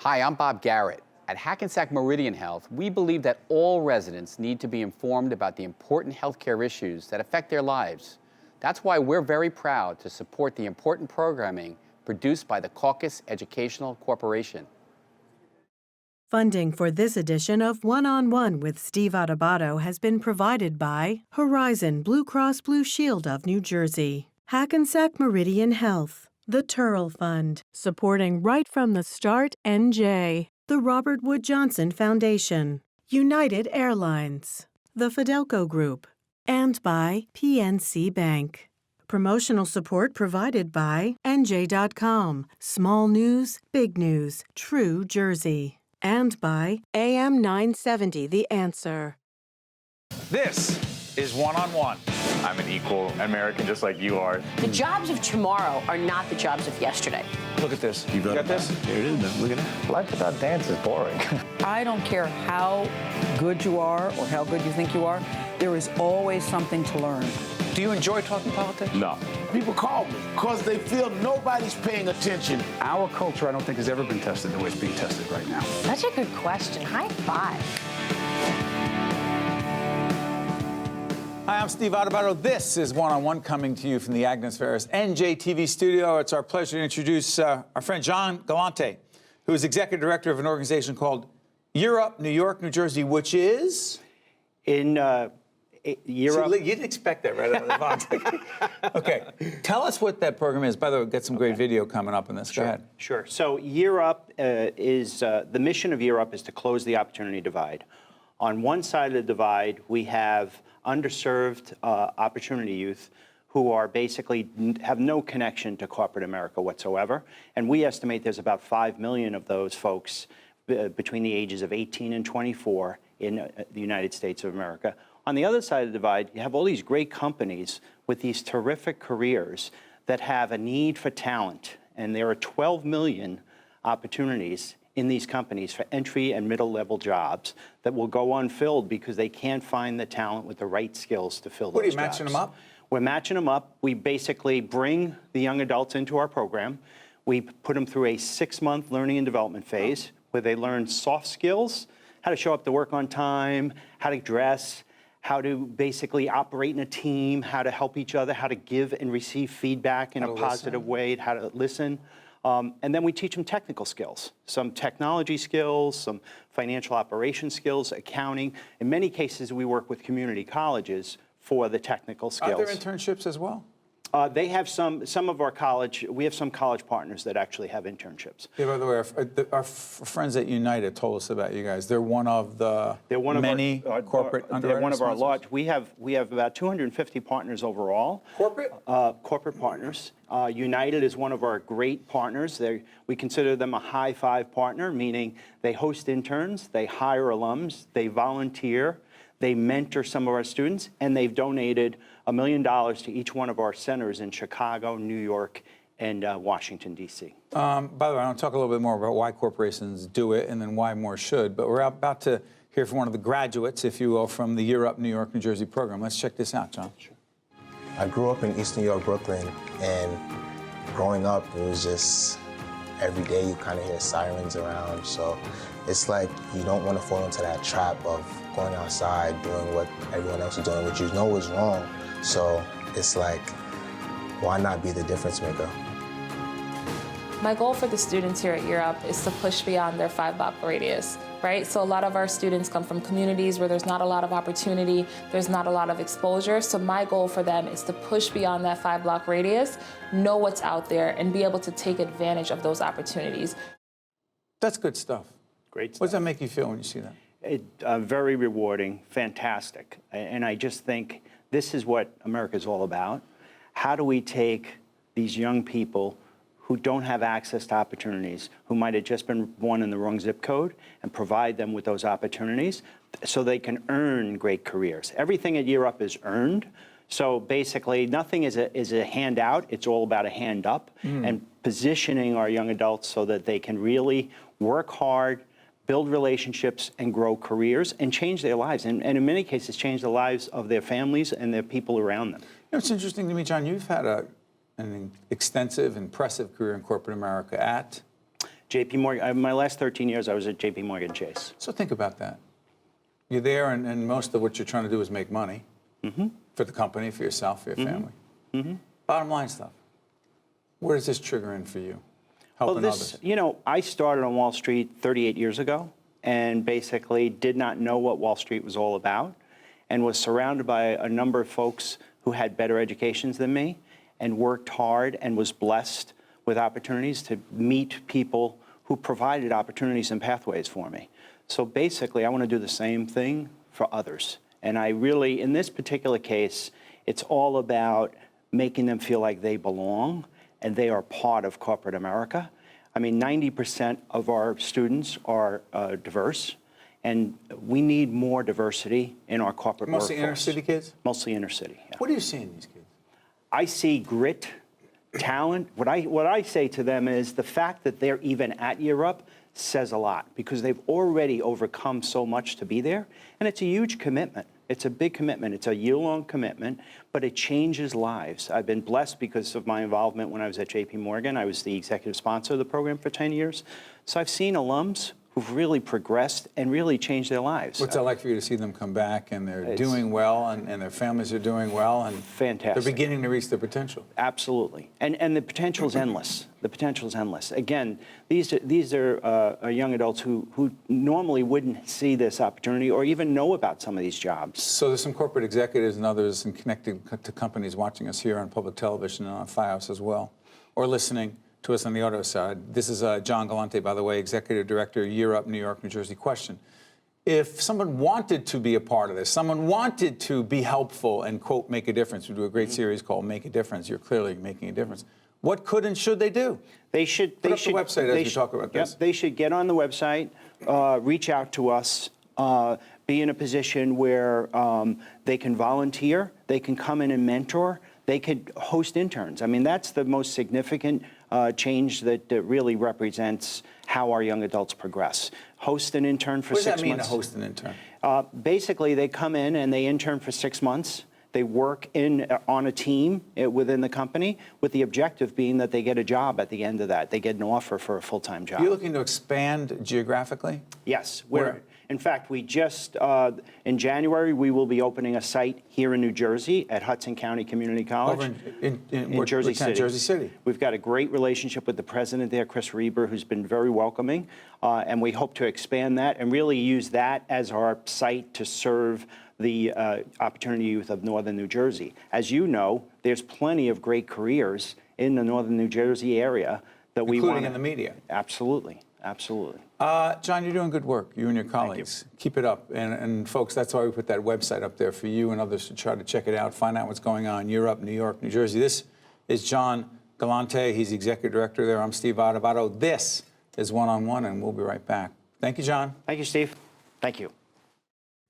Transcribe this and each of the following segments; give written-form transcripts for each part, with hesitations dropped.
Hi, I'm Bob Garrett. At Hackensack Meridian Health, we believe that all residents need to be informed about the important healthcare issues that affect their lives. That's why we're very proud to support the important programming produced by the Caucus Educational Corporation. Funding for this edition of One-on-One with Steve Adubato has been provided by Horizon Blue Cross Blue Shield of New Jersey, Hackensack Meridian Health, the Turrell Fund, supporting Right from the Start NJ, the Robert Wood Johnson Foundation, United Airlines, the Fidelco Group, and by PNC Bank. Promotional support provided by NJ.com, Small News, Big News, True Jersey. And by AM 970, The Answer. This is One-on-One. I'm an equal American just like you are. The jobs of tomorrow are not the jobs of yesterday. Look at this. You got this? Here it is, man. Look at it. Life without dance is boring. I don't care how good you are or how good you think you are, there is always something to learn. Do you enjoy talking politics? No. People call me because they feel nobody's paying attention. Our culture, I don't think, has ever been tested the way it's being tested right now. Such a good question. High five. Hi, I'm Steve Adubato. This is One-on-One coming to you from the Agnes Ferris NJTV studio. It's our pleasure to introduce our friend John Galante, who is executive director of an organization called Europe, New York, New Jersey, which is? In Europe. So, you didn't expect that right out of the box. Okay, tell us what that program is. By the way, we've got some great video coming up on this. Sure. Go ahead. Sure. So Europe the mission of Europe is to close the opportunity divide. On one side of the divide, we have underserved opportunity youth who are basically have no connection to corporate America whatsoever. And we estimate there's about 5 million of those folks between the ages of 18 and 24 in the United States of America. On the other side of the divide, you have all these great companies with these terrific careers that have a need for talent. And there are 12 million opportunities in these companies for entry and middle-level jobs that will go unfilled because they can't find the talent with the right skills to fill those jobs. What are you matching them up? We're matching them up. We basically bring the young adults into our program. We put them through a 6-month learning and development phase where they learn soft skills, how to show up to work on time, how to dress, how to basically operate in a team, how to help each other, how to give and receive feedback in a positive way, how to listen. And then we teach them technical skills, some technology skills, some financial operation skills, accounting. In many cases, we work with community colleges for the technical skills. Are there internships as well? They have some of our college, we have some college partners that actually have internships. Yeah, by the way, our friends at United told us about you guys. They're one of the many corporate underwriters. They're one of our large. We have about 250 partners overall. Corporate? Corporate partners. United is one of our great partners. We consider them a high five partner, meaning they host interns, they hire alums, they volunteer, they mentor some of our students, and they've donated $1 million to each one of our centers in Chicago, New York, and Washington, D.C. By the way, I want to talk a little bit more about why corporations do it and then why more should, but we're about to hear from one of the graduates, if you will, from the Year Up New York, New Jersey program. Let's check this out, John. Sure. I grew up in East New York, Brooklyn, and growing up, it was just every day you kind of hear sirens around, so it's like you don't want to fall into that trap of going outside, doing what everyone else is doing, which you know is wrong. So it's like, why not be the difference maker? My goal for the students here at Europe is to push beyond their 5-block radius, right? So a lot of our students come from communities where there's not a lot of opportunity, there's not a lot of exposure. So my goal for them is to push beyond that 5-block radius, know what's out there, and be able to take advantage of those opportunities. That's good stuff. Great stuff. What does that make you feel when you see that? Very rewarding, fantastic. And I just think this is what America is all about. How do we take these young people who don't have access to opportunities, who might have just been born in the wrong zip code, and provide them with those opportunities so they can earn great careers? Everything at Year Up is earned. So basically, nothing is a handout. It's all about a hand up and positioning our young adults so that they can really work hard, build relationships, and grow careers and change their lives. And in many cases, change the lives of their families and their people around them. You know, it's interesting to me, John, you've had an extensive, impressive career in corporate America at? JP Morgan. My last 13 years, I was at JP Morgan Chase. So think about that. You're there, and most of what you're trying to do is make money for the company, for yourself, for your family. Bottom line stuff. Where does this trigger in for you? Helping others. You know, I started on Wall Street 38 years ago and basically did not know what Wall Street was all about and was surrounded by a number of folks who had better educations than me and worked hard and was blessed with opportunities to meet people who provided opportunities and pathways for me. So basically, I want to do the same thing for others. And I really, in this particular case, it's all about making them feel like they belong and they are part of corporate America. I mean, 90% of our students are diverse, and we need more diversity in our corporate workforce. Mostly inner city kids? Mostly inner city, yeah. What do you see in these kids? I see grit, talent. What I say to them is the fact that they're even at Europe says a lot because they've already overcome so much to be there, and it's a huge commitment. It's a big commitment. It's a year-long commitment, but it changes lives. I've been blessed because of my involvement when I was at JP Morgan. I was the executive sponsor of the program for 10 years. So I've seen alums who've really progressed and really changed their lives. What's that like for you to see them come back and they're doing well and their families are doing well and fantastic. They're beginning to reach their potential? Absolutely. And the potential is endless. The potential is endless. Again, these are young adults who normally wouldn't see this opportunity or even know about some of these jobs. So there's some corporate executives and others and connected to companies watching us here on public television and on FiOS as well, or listening to us on the auto side. This is John Galante, by the way, Executive Director, Year Up, New York, New Jersey. Question. If someone wanted to be a part of this, someone wanted to be helpful and, quote, make a difference, we do a great series called Make a Difference. You're clearly making a difference. What could and should they do? They should. Put up the website as we talk about this. Yep, they should get on the website, reach out to us, be in a position where they can volunteer, they can come in and mentor, they could host interns. I mean, that's the most significant change that really represents how our young adults progress. Host an intern for 6 months. What does that mean, to host an intern? Basically, they come in and they intern for 6 months. They work on a team within the company with the objective being that they get a job at the end of that. They get an offer for a full-time job. Are you looking to expand geographically? Yes. Where? In fact, we just, in January, we will be opening a site here in New Jersey at Hudson County Community College. Over in Jersey City. Jersey City. We've got a great relationship with the president there, Chris Reber, who's been very welcoming. And we hope to expand that and really use that as our site to serve the opportunity youth of Northern New Jersey. As you know, there's plenty of great careers in the Northern New Jersey area that we want. Including in the media. Absolutely. Absolutely. John, you're doing good work, you and your colleagues. Keep it up. And folks, that's why we put that website up there for you and others to try to check it out, find out what's going on. You're Up, New York, New Jersey. This is John Galante. He's the executive director there. I'm Steve Adubato. This is One on One, and we'll be right back. Thank you, John. Thank you, Steve. Thank you.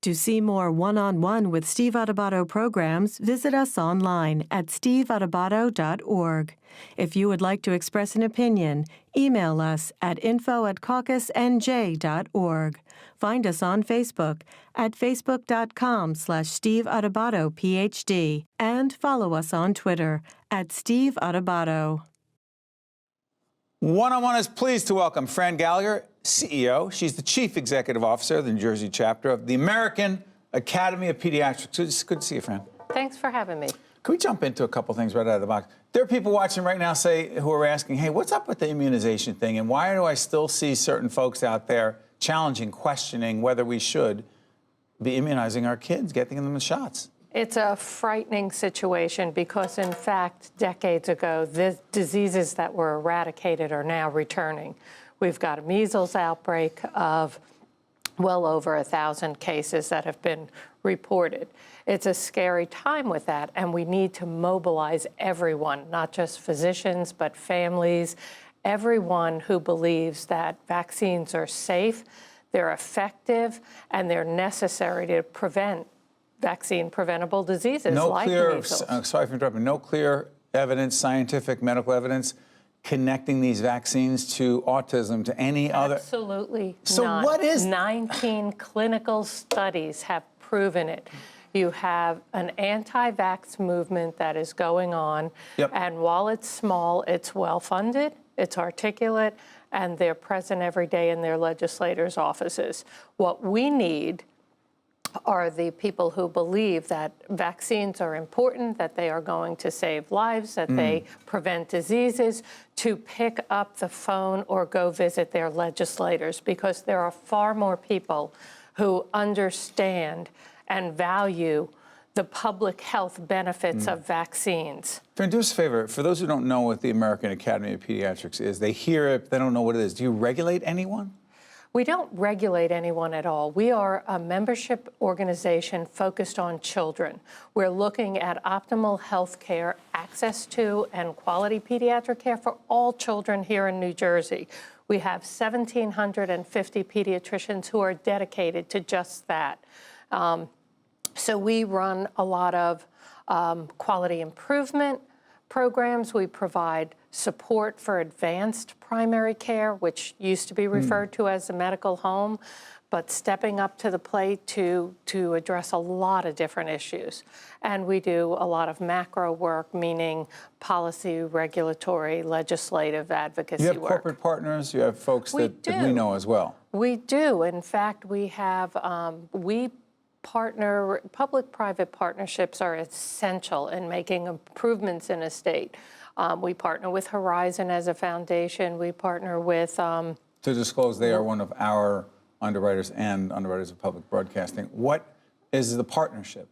To see more one-on-one with Steve Adubato programs, visit us online at steveadubato.org. If you would like to express an opinion, email us at info@caucusnj.org. Find us on Facebook at facebook.com/Steve Adubato PhD and follow us on Twitter at Steve Adubato. One on One is pleased to welcome Fran Gallagher, CEO. She's the Chief Executive Officer of the New Jersey chapter of the American Academy of Pediatrics. It's good to see you, Fran. Thanks for having me. Can we jump into a couple things right out of the box? There are people watching right now who are asking, hey, what's up with the immunization thing? And why do I still see certain folks out there challenging, questioning whether we should be immunizing our kids, getting them the shots? It's a frightening situation because, in fact, decades ago, the diseases that were eradicated are now returning. We've got a measles outbreak of well over 1,000 cases that have been reported. It's a scary time with that, and we need to mobilize everyone, not just physicians, but families, everyone who believes that vaccines are safe, they're effective, and they're necessary to prevent vaccine-preventable diseases like measles. Sorry for interrupting. No clear evidence, scientific, medical evidence, connecting these vaccines to autism, to any other? Absolutely So none. what is... 19 clinical studies have proven it. You have an anti-vax movement that is going on, Yep. and while it's small, it's well-funded, it's articulate, and they're present every day in their legislators' offices. What we need are the people who believe that vaccines are important, that they are going to save lives, that they prevent diseases, to pick up the phone or go visit their legislators, because there are far more people who understand and value the public health benefits of vaccines. Fran, do us a favor. For those who don't know what the American Academy of Pediatrics is, they hear it, they don't know what it is. Do you regulate anyone? We don't regulate anyone at all. We are a membership organization focused on children. We're looking at optimal health care, access to, and quality pediatric care for all children here in New Jersey. We have 1,750 pediatricians who are dedicated to just that. So we run a lot of quality improvement programs. We provide support for advanced primary care, which used to be referred to as a medical home, but stepping up to the plate to address a lot of different issues. And we do a lot of macro work, meaning policy, regulatory, legislative advocacy work. You have corporate partners, you have folks that we know as well. We do. In fact, we have, public-private partnerships are essential in making improvements in a state. We partner with Horizon as a foundation. We partner with... To disclose, they are one of our underwriters and underwriters of public broadcasting. What is the partnership?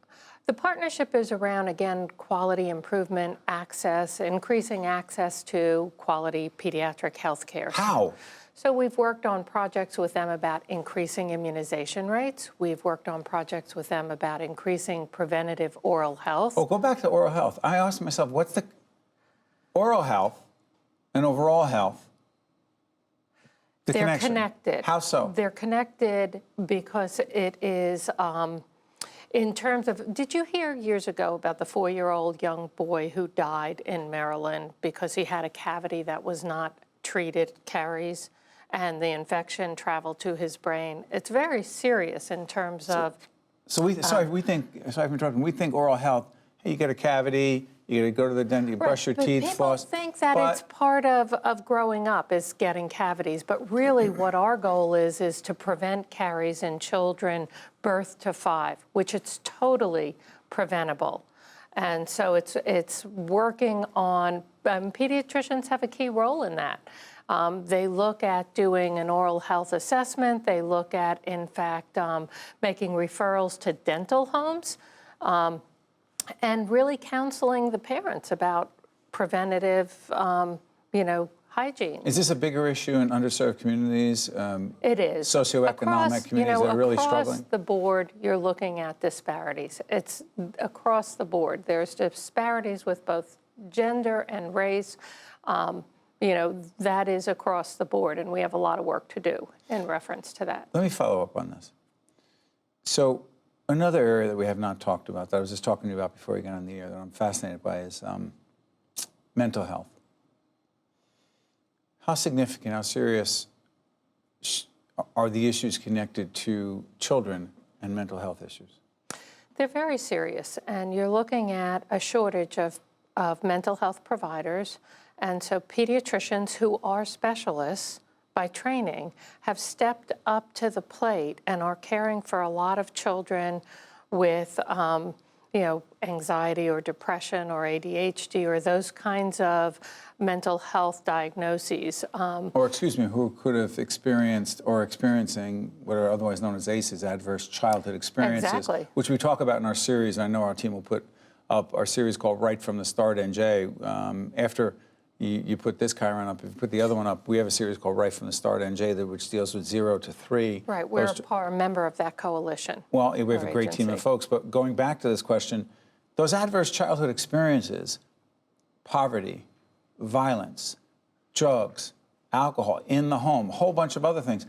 The partnership is around, again, quality improvement, access, increasing access to quality pediatric health care. How? So we've worked on projects with them about increasing immunization rates. We've worked on projects with them about increasing preventative oral health. Oh, go back to oral health. I asked myself, what's the oral health and overall health? They're connected. How so? They're connected because it is, in terms of, did you hear years ago about the 4-year-old young boy who died in Maryland because he had a cavity that was not treated, caries, and the infection traveled to his brain? It's very serious in terms of... So we think oral health, hey, you get a cavity, you got to go to the dentist, you brush your teeth, floss. People think that it's part of growing up is getting cavities, but really what our goal is to prevent caries in children birth to 5, which it's totally preventable. And so it's working on, pediatricians have a key role in that. They look at doing an oral health assessment. They look at, in fact, making referrals to dental homes. And really counseling the parents about preventative, hygiene. Is this a bigger issue in underserved communities? It is. Socioeconomic communities that are really struggling? Across the board, you're looking at disparities. It's across the board. There's disparities with both gender and race. That is across the board, and we have a lot of work to do in reference to that. Let me follow up on this. So, another area that we have not talked about, that I was just talking to you about before we got on the air, that I'm fascinated by is mental health. How significant, how serious are the issues connected to children and mental health issues? They're very serious, and you're looking at a shortage of mental health providers, and so pediatricians who are specialists by training have stepped up to the plate and are caring for a lot of children with anxiety or depression or ADHD or those kinds of mental health diagnoses. Or, excuse me, who could have experienced or experiencing what are otherwise known as ACEs, adverse childhood experiences, exactly. Which we talk about in our series. I know our team will put up our series called Right from the Start, NJ. After you put this Chiron up, if you put the other one up, we have a series called Right from the Start, NJ, which deals with 0 to 3. Right, we're a member of that coalition. Well, we have a great team of folks, but going back to this question, those adverse childhood experiences, poverty, violence, drugs, alcohol, in the home, a whole bunch of other things,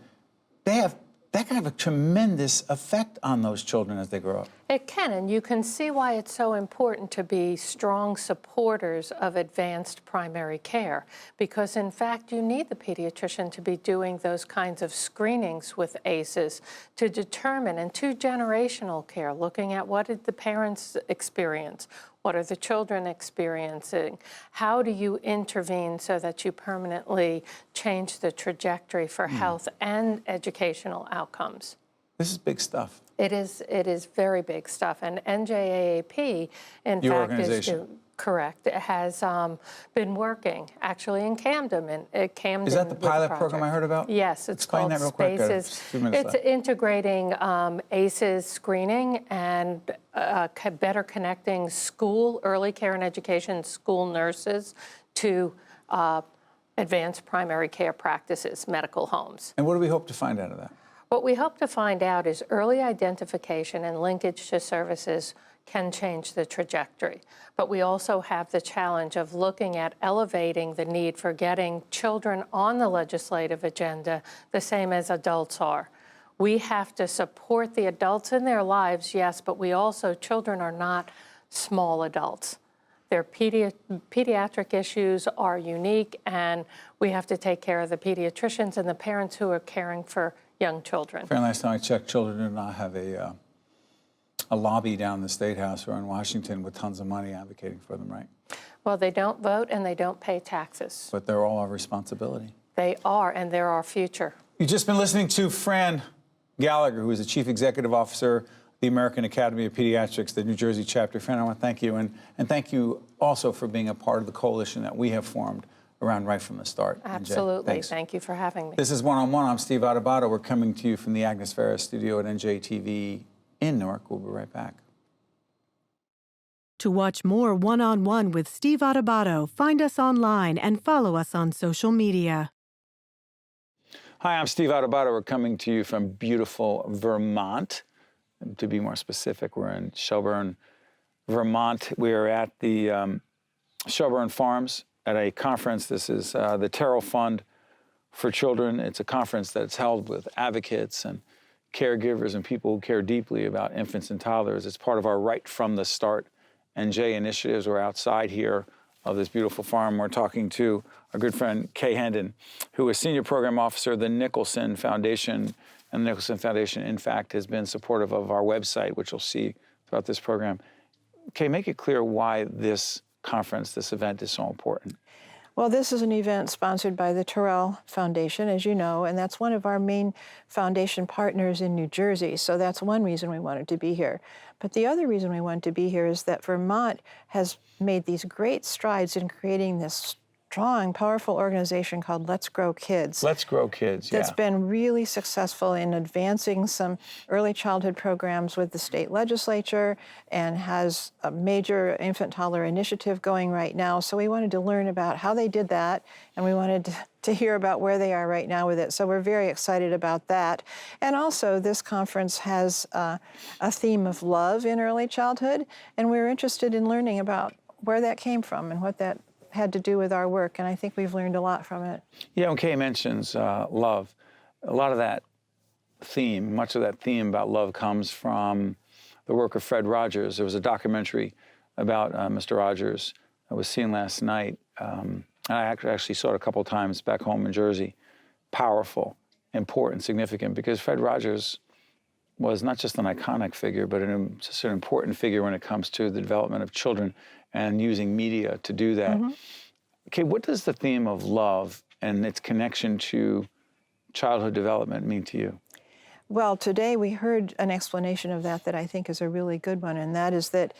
that can have a tremendous effect on those children as they grow up. It can, and you can see why it's so important to be strong supporters of advanced primary care, because in fact you need the pediatrician to be doing those kinds of screenings with ACEs to determine, and 2-generational care, looking at what did the parents experience, What are the children experiencing? How do you intervene so that you permanently change the trajectory for health and educational outcomes? This is big stuff. It is very big stuff. And NJAAP, in Your fact, organization. Correct. It has been working actually in Camden. Camden Is that the with pilot project. program I heard about? Yes, it's Explain called that real quick. Spaces. 2 minutes It's left. integrating ACEs screening and better connecting school, early care and education, school nurses to advanced primary care practices, medical homes. And what do we hope to find out of that? What we hope to find out is early identification and linkage to services can change the trajectory. But we also have the challenge of looking at elevating the need for getting children on the legislative agenda the same as adults are. We have to support the adults in their lives, yes, but children are not small adults. Their pediatric issues are unique, and we have to take care of the pediatricians and the parents who are caring for young children. Fran, last time I checked, children do not have a lobby down in the State House or in Washington with tons of money advocating for them, right? Well, they don't vote and they don't pay taxes. But they're all our responsibility. They are, and they're our future. You've just been listening to Fran Gallagher, who is the Chief Executive Officer of the American Academy of Pediatrics, the New Jersey chapter. Fran, I want to thank you, and thank you also for being a part of the coalition that we have formed around right from the start. Absolutely. Thank you for having me. This is One on One. I'm Steve Adubato. We're coming to you from the Agnes Ferris studio at NJTV in Newark. We'll be right back. To watch more One-on-One with Steve Adubato, find us online and follow us on social media. Hi, I'm Steve Adubato. We're coming to you from beautiful Vermont. To be more specific, we're in Shelburne, Vermont. We are at the Shelburne Farms at a conference. This is the Turrell Fund for Children. It's a conference that's held with advocates and caregivers and people who care deeply about infants and toddlers. It's part of our Right from the Start NJ initiatives. We're outside here of this beautiful farm. We're talking to our good friend Kay Hendon, who is Senior Program Officer of the Nicholson Foundation. And the Nicholson Foundation, in fact, has been supportive of our website, which you'll see throughout this program. Kay, make it clear why this conference, this event is so important. Well, this is an event sponsored by the Turrell Foundation, as you know, and that's one of our main foundation partners in New Jersey. So that's one reason we wanted to be here. But the other reason we wanted to be here is that Vermont has made these great strides in creating this strong, powerful organization called Let's Grow Kids. Let's Grow Kids, yeah. That's been really successful in advancing some early childhood programs with the state legislature and has a major infant toddler initiative going right now. So we wanted to learn about how they did that, and we wanted to hear about where they are right now with it. So we're very excited about that. And also, this conference has a theme of love in early childhood, and we're interested in learning about where that came from and what that had to do with our work, and I think we've learned a lot from it. Yeah, when Kay mentions love, a lot of that theme, much of that theme about love comes from the work of Fred Rogers. There was a documentary about Mr. Rogers that was seen last night. And I actually saw it a couple times back home in Jersey. Powerful, important, significant, because Fred Rogers was not just an iconic figure, but just an important figure when it comes to the development of children and using media to do that. Mm-hmm. Okay, what does the theme of love and its connection to childhood development mean to you? Well, today we heard an explanation of that I think is a really good one, and that is that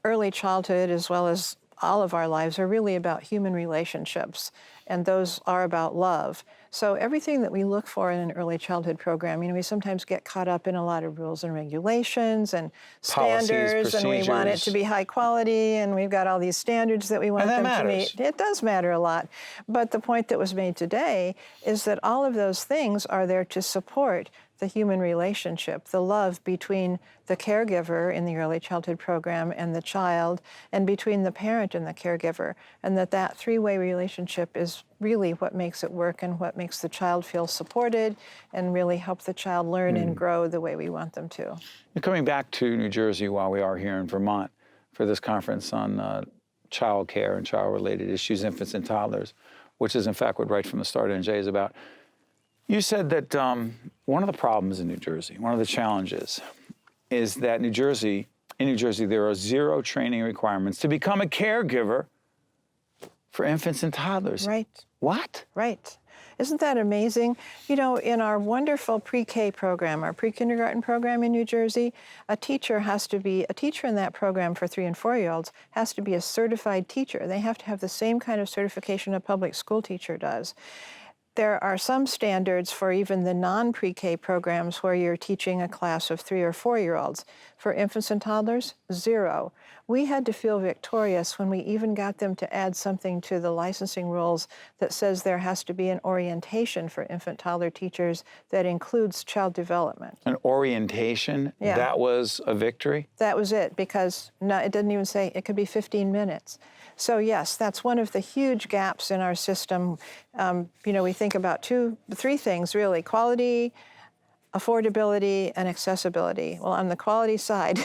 early childhood, as well as all of our lives, are really about human relationships, and those are about love. So everything that we look for in an early childhood program, we sometimes get caught up in a lot of rules and regulations and standards, and we want it to be high quality, and we've got all these standards that we want them to meet. It does matter a lot. But the point that was made today is that all of those things are there to support the human relationship, the love between the caregiver in the early childhood program and the child, and between the parent and the caregiver, and that three-way relationship is really what makes it work and what makes the child feel supported and really help the child learn and grow the way we want them to. You're coming back to New Jersey while we are here in Vermont for this conference on child care and child-related issues, infants and toddlers, which is in fact what Right from the Start NJ is about. You said that one of the problems in New Jersey, one of the challenges, is that New Jersey, in New Jersey, there are 0 training requirements to become a caregiver for infants and toddlers. Right. What? Right. Isn't that amazing? You know, in our wonderful pre-K program, our pre-kindergarten program in New Jersey, a teacher in that program for 3- and 4-year-olds has to be a certified teacher. They have to have the same kind of certification a public school teacher does. There are some standards for even the non-pre-K programs where you're teaching a class of 3- or 4-year-olds. For infants and toddlers, 0. We had to feel victorious when we even got them to add something to the licensing rules that says there has to be an orientation for infant-toddler teachers that includes child development. An orientation? Yeah. That was a victory? That was it, because it didn't even say it could be 15 minutes. So yes, that's one of the huge gaps in our system. You know, we think about 3 things really: quality, affordability, and accessibility. Well, on the quality side,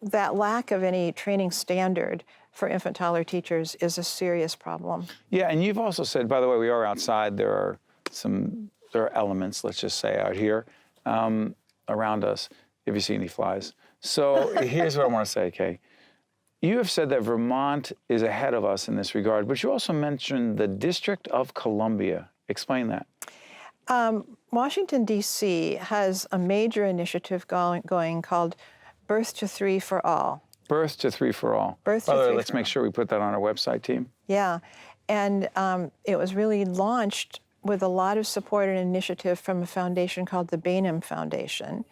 that lack of any training standard for infant toddler teachers is a serious problem. Yeah, and you've also said, by the way, we are outside. There are elements, let's just say, out here around us, if you see any flies. So here's what I want to say, Kay. You have said that Vermont is ahead of us in this regard, but you also mentioned the District of Columbia. Explain that. Washington, D.C. has a major initiative going called Birth to 3 for All. Birth to 3 for All. Birth By to the way, 3 let's for make sure we put that on our website, team. Yeah, and it was really launched with a lot of support and initiative from a foundation called the Bainham Foundation.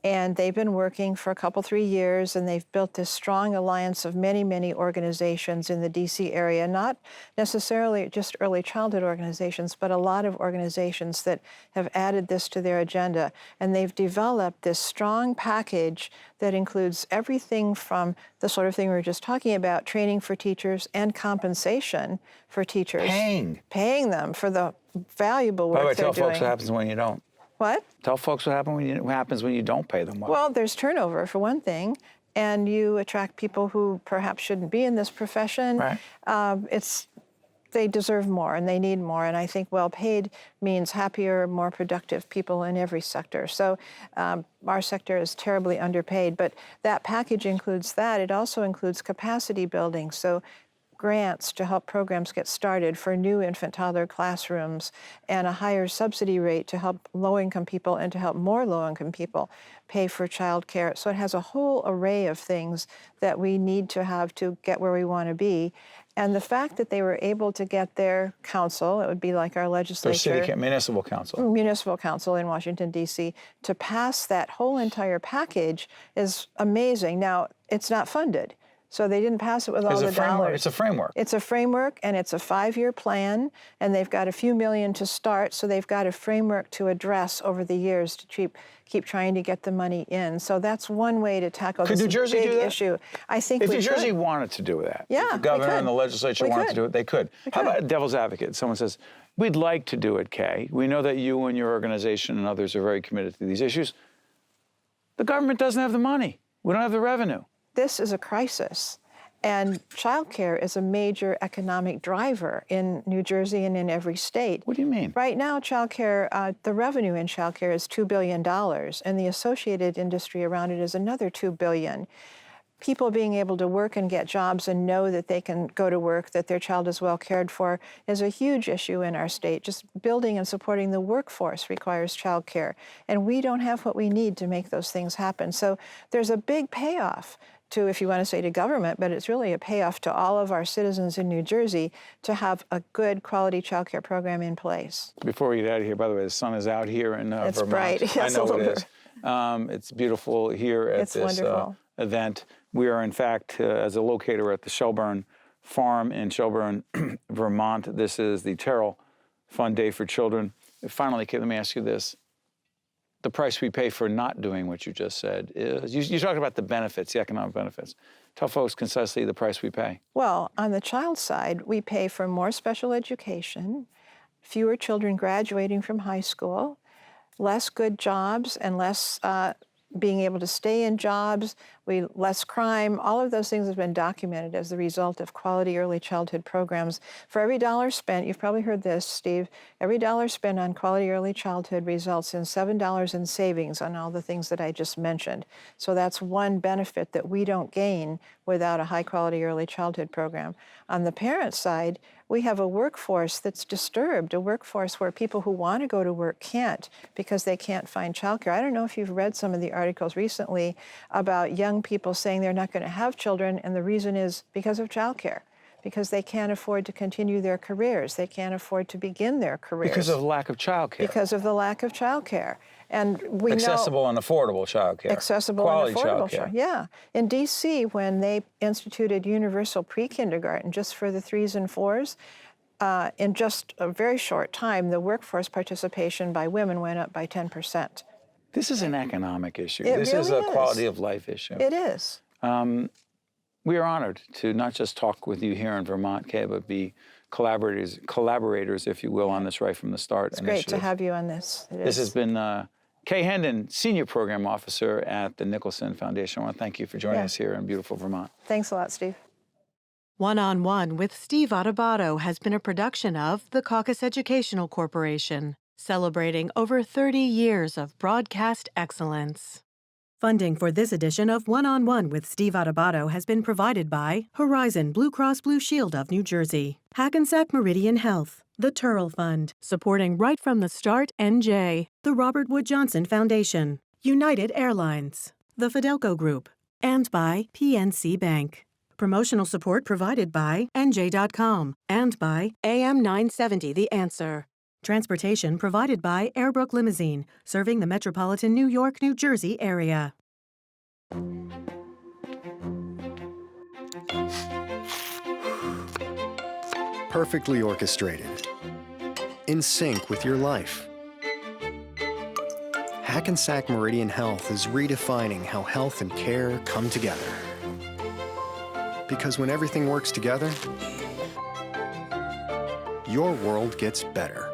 And they've been working for a couple, 3 years, and they've built this strong alliance of many, many organizations in the D.C. area, not necessarily just early childhood organizations, but a lot of organizations that have added this to their agenda. And they've developed this strong package that includes everything from the sort of thing we were just talking about, training for teachers and compensation for teachers. Paying them for the valuable work they're doing. By the way, tell folks what happens when you don't. What? Tell folks what happens when you don't pay them well. Well, there's turnover, for one thing, and you attract people who perhaps shouldn't be in this profession. Right. They deserve more, and they need more, and I think well-paid means happier, more productive people in every sector. So our sector is terribly underpaid, but that package includes that. It also includes capacity building, so grants to help programs get started for new infant-toddler classrooms, and a higher subsidy rate to help low-income people and to help more low-income people pay for childcare. So it has a whole array of things that we need to have to get where we want to be. And the fact that they were able to get their council, it would be like our legislature, Their municipal council in Washington, D.C., to pass that whole entire package is amazing. Now, it's not funded. So they didn't pass it with all the dollars. It's a framework. It's a framework, and it's a 5-year plan, and they've got a few million to start, so they've got a framework to address over the years to keep trying to get the money in. So that's one way to tackle this big issue. I think if we New Jersey could. wanted to do that, yeah, if the governor and the legislature wanted to do it, they could. How about devil's advocate? Someone says, we'd like to do it, Kay. We know that you and your organization and others are very committed to these issues. The government doesn't have the money. We don't have the revenue. This is a crisis. And childcare is a major economic driver in New Jersey and in every state. What do you mean? Right now, childcare, the revenue in childcare is $2 billion, and the associated industry around it is another $2 billion. People being able to work and get jobs and know that they can go to work, that their child is well cared for, is a huge issue in our state. Just building and supporting the workforce requires childcare, and we don't have what we need to make those things happen. So there's a big payoff to, if you want to say to government, but it's really a payoff to all of our citizens in New Jersey to have a good quality child care program in place. Before we get out of here, by the way, the sun is out here in Vermont. It's bright. Yes, I know it is. It's beautiful here at this event. We are, in fact, as a locator at the Shelburne Farm in Shelburne, Vermont. This is the Turrell Fund Day for Children. Finally, Kay, let me ask you this. The price we pay for not doing what you just said is, you talked about the benefits, the economic benefits. Tell folks concisely the price we pay. Well, on the child side, we pay for more special education, fewer children graduating from high school, less good jobs and less being able to stay in jobs. less crime. All of those things have been documented as the result of quality early childhood programs. For every dollar spent, you've probably heard this, Steve, every dollar spent on quality early childhood results in $7 in savings on all the things that I just mentioned. So that's one benefit that we don't gain without a high quality early childhood program. On the parent side, we have a workforce that's disturbed, a workforce where people who want to go to work can't because they can't find childcare. I don't know if you've read some of the articles recently about young people saying they're not going to have children, and the reason is because of childcare, because they can't afford to continue their careers. They can't afford to begin their careers. Because of lack of childcare. Because of the lack of childcare. And we accessible and affordable childcare. Accessible Quality and affordable childcare. Yeah. In D.C., when they instituted universal pre-kindergarten just for the 3s and 4s, in just a very short time, the workforce participation by women went up by 10%. This is an economic issue. It This really is a is. quality of life issue. It is. We are honored to not just talk with you here in Vermont, Kay, but be collaborators, if you will, on this right from the start. It's great to have you on this. This has been Kay Hendon, Senior Program Officer at the Nicholson Foundation. I want to thank you for joining us here in beautiful Vermont. Thanks a lot, Steve. One-on-One with Steve Adubato has been a production of the Caucus Educational Corporation, celebrating over 30 years of broadcast excellence. Funding for this edition of One-on-One with Steve Adubato has been provided by Horizon Blue Cross Blue Shield of New Jersey, Hackensack Meridian Health, the Turrell Fund, supporting Right from the Start NJ, the Robert Wood Johnson Foundation, United Airlines, the Fidelco Group, and by PNC Bank. Promotional support provided by NJ.com and by AM 970 The Answer. Transportation provided by Airbrook Limousine, serving the metropolitan New York, New Jersey area. Perfectly orchestrated. In sync with your life. Hackensack Meridian Health is redefining how health and care come together. Because when everything works together, your world gets better.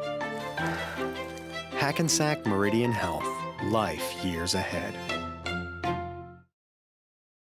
Hackensack Meridian Health, life years ahead.